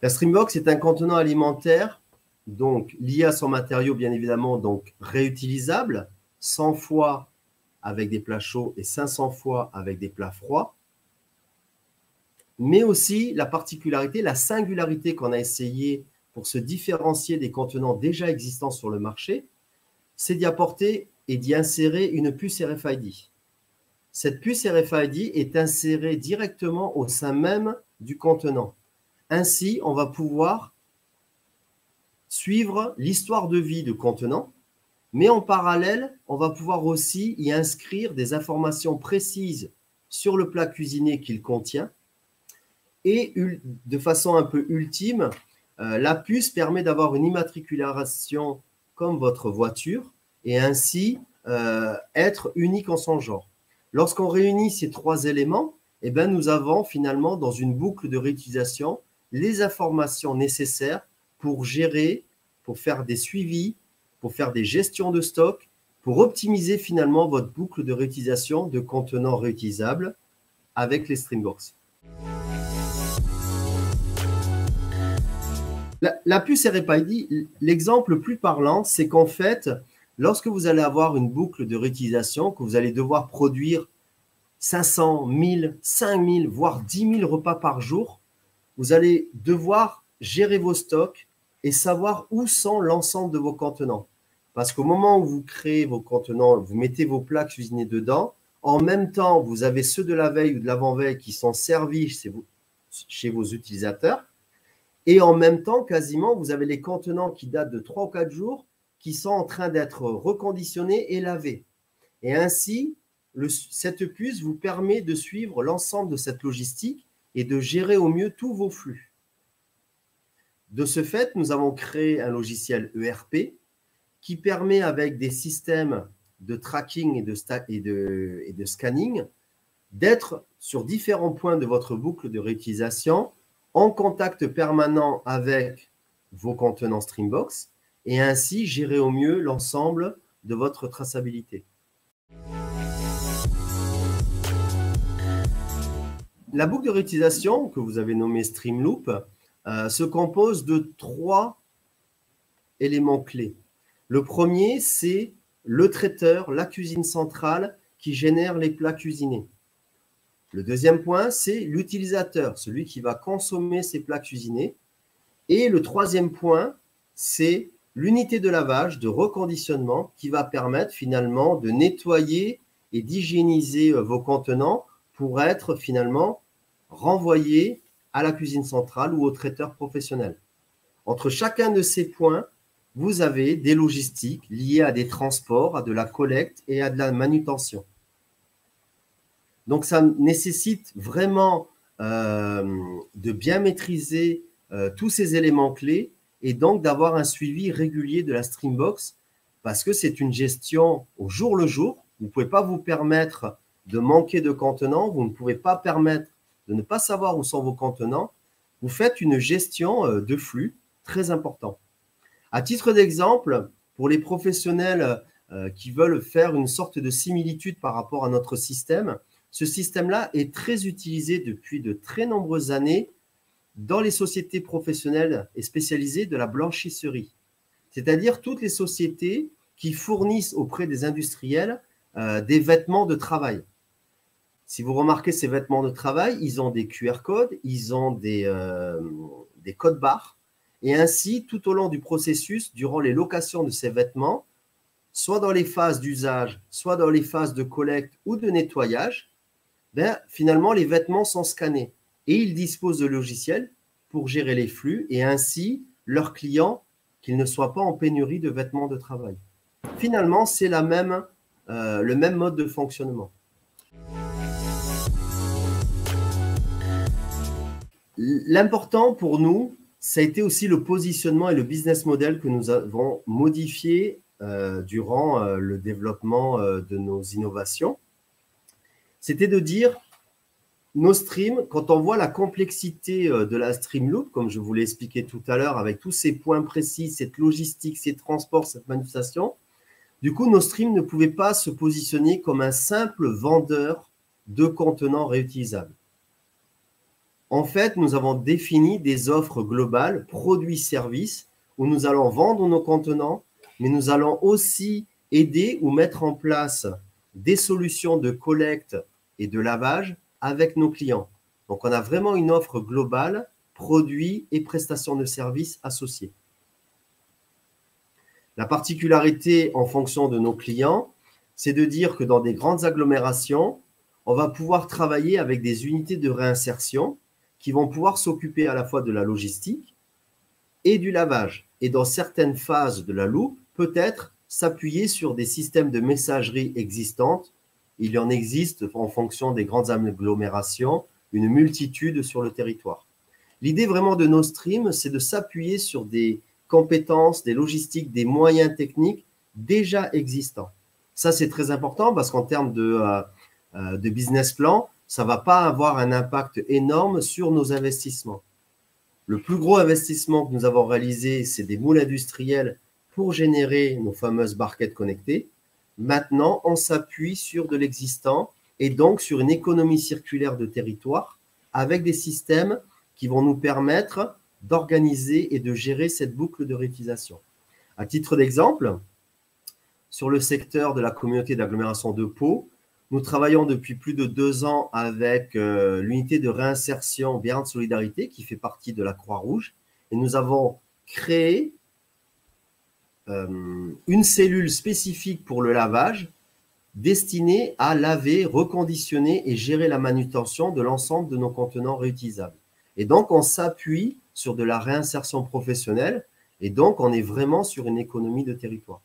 La Streambox est un contenant alimentaire donc lié à son matériau, bien évidemment, donc réutilisable, 100 fois avec des plats chauds et 500 fois avec des plats froids. Mais aussi la particularité, la singularité qu'on a essayé pour se différencier des contenants déjà existants sur le marché, c'est d'y apporter et d'y insérer une puce RFID. Cette puce RFID est insérée directement au sein même du contenant. Ainsi, on va pouvoir suivre l'histoire de vie du contenant, mais en parallèle, on va pouvoir aussi y inscrire des informations précises sur le plat cuisiné qu'il contient. Et de façon un peu ultime, la puce permet d'avoir une immatriculation comme votre voiture et ainsi être unique en son genre. Lorsqu'on réunit ces trois éléments, eh bien, nous avons finalement dans une boucle de réutilisation les informations nécessaires pour gérer, pour faire des suivis, pour faire des gestions de stock, pour optimiser finalement votre boucle de réutilisation de contenants réutilisables avec les Streambox. La puce RFID, l'exemple le plus parlant, c'est qu'en fait, lorsque vous allez avoir une boucle de réutilisation, que vous allez devoir produire 500, 1000, 5000, voire 10 000 repas par jour, vous allez devoir gérer vos stocks et savoir où sont l'ensemble de vos contenants. Parce qu'au moment où vous créez vos contenants, vous mettez vos plats cuisinés dedans, en même temps, vous avez ceux de la veille ou de l'avant-veille qui sont servis chez vos utilisateurs. Et en même temps, quasiment, vous avez les contenants qui datent de 3 ou 4 jours qui sont en train d'être reconditionnés et lavés. Et ainsi, cette puce vous permet de suivre l'ensemble de cette logistique et de gérer au mieux tous vos flux. De ce fait, nous avons créé un logiciel ERP qui permet, avec des systèmes de tracking et de scanning, d'être sur différents points de votre boucle de réutilisation en contact permanent avec vos contenants Streambox et ainsi gérer au mieux l'ensemble de votre traçabilité. La boucle de réutilisation, que vous avez nommée Streamloop, se compose de 3 éléments clés. Le premier, c'est le traiteur, la cuisine centrale qui génère les plats cuisinés. Le deuxième point, c'est l'utilisateur, celui qui va consommer ces plats cuisinés. Et le troisième point, c'est l'unité de lavage, de reconditionnement qui va permettre finalement de nettoyer et d'hygiéniser vos contenants pour être finalement renvoyés à la cuisine centrale ou au traiteur professionnel. Entre chacun de ces points, vous avez des logistiques liées à des transports, à de la collecte et à de la manutention. Donc, ça nécessite vraiment de bien maîtriser tous ces éléments clés et donc d'avoir un suivi régulier de la Streambox parce que c'est une gestion au jour le jour. Vous ne pouvez pas vous permettre de manquer de contenants, vous ne pouvez pas permettre de ne pas savoir où sont vos contenants. Vous faites une gestion de flux très important. À titre d'exemple, pour les professionnels qui veulent faire une sorte de similitude par rapport à notre système, ce système-là est très utilisé depuis de très nombreuses années dans les sociétés professionnelles et spécialisées de la blanchisserie. C'est-à-dire toutes les sociétés qui fournissent auprès des industriels des vêtements de travail. Si vous remarquez ces vêtements de travail, ils ont des QR codes, ils ont des codes barres. Et ainsi, tout au long du processus, durant les locations de ces vêtements, soit dans les phases d'usage, soit dans les phases de collecte ou de nettoyage, finalement, les vêtements sont scannés et ils disposent de logiciels pour gérer les flux et ainsi leurs clients qu'ils ne soient pas en pénurie de vêtements de travail. Finalement, c'est le même mode de fonctionnement. L'important pour nous, ça a été aussi le positionnement et le business model que nous avons modifié durant le développement de nos innovations. C'était de dire, nos streams, quand on voit la complexité de la Streamloop, comme je vous l'ai expliqué tout à l'heure, avec tous ces points précis, cette logistique, ces transports, cette manutention, Du coup, Nostream ne pouvait pas se positionner comme un simple vendeur de contenants réutilisables. En fait, nous avons défini des offres globales, produits-services, où nous allons vendre nos contenants, mais nous allons aussi aider ou mettre en place des solutions de collecte et de lavage avec nos clients. Donc, on a vraiment une offre globale, produits et prestations de services associés. La particularité en fonction de nos clients, c'est de dire que dans des grandes agglomérations, on va pouvoir travailler avec des unités de réinsertion qui vont pouvoir s'occuper à la fois de la logistique et du lavage. Et dans certaines phases de la loupe, peut-être s'appuyer sur des systèmes de messagerie existantes. Il y en existe en fonction des grandes agglomérations, une multitude sur le territoire. L'idée vraiment de Nostream, c'est de s'appuyer sur des compétences, des logistiques, des moyens techniques déjà existants. Ça, c'est très important parce qu'en termes de business plan, ça ne va pas avoir un impact énorme sur nos investissements. Le plus gros investissement que nous avons réalisé, c'est des moules industriels pour générer nos fameuses barquettes connectées. Maintenant, on s'appuie sur de l'existant et donc sur une économie circulaire de territoire avec des systèmes qui vont nous permettre d'organiser et de gérer cette boucle de réutilisation. À titre d'exemple, sur le secteur de la communauté d'agglomération de Pau, nous travaillons depuis plus de 2 ans avec l'unité de réinsertion Béarn Solidarité qui fait partie de la Croix-Rouge et nous avons créé une cellule spécifique pour le lavage destinée à laver, reconditionner et gérer la manutention de l'ensemble de nos contenants réutilisables. Et donc, on s'appuie sur de la réinsertion professionnelle et donc on est vraiment sur une économie de territoire.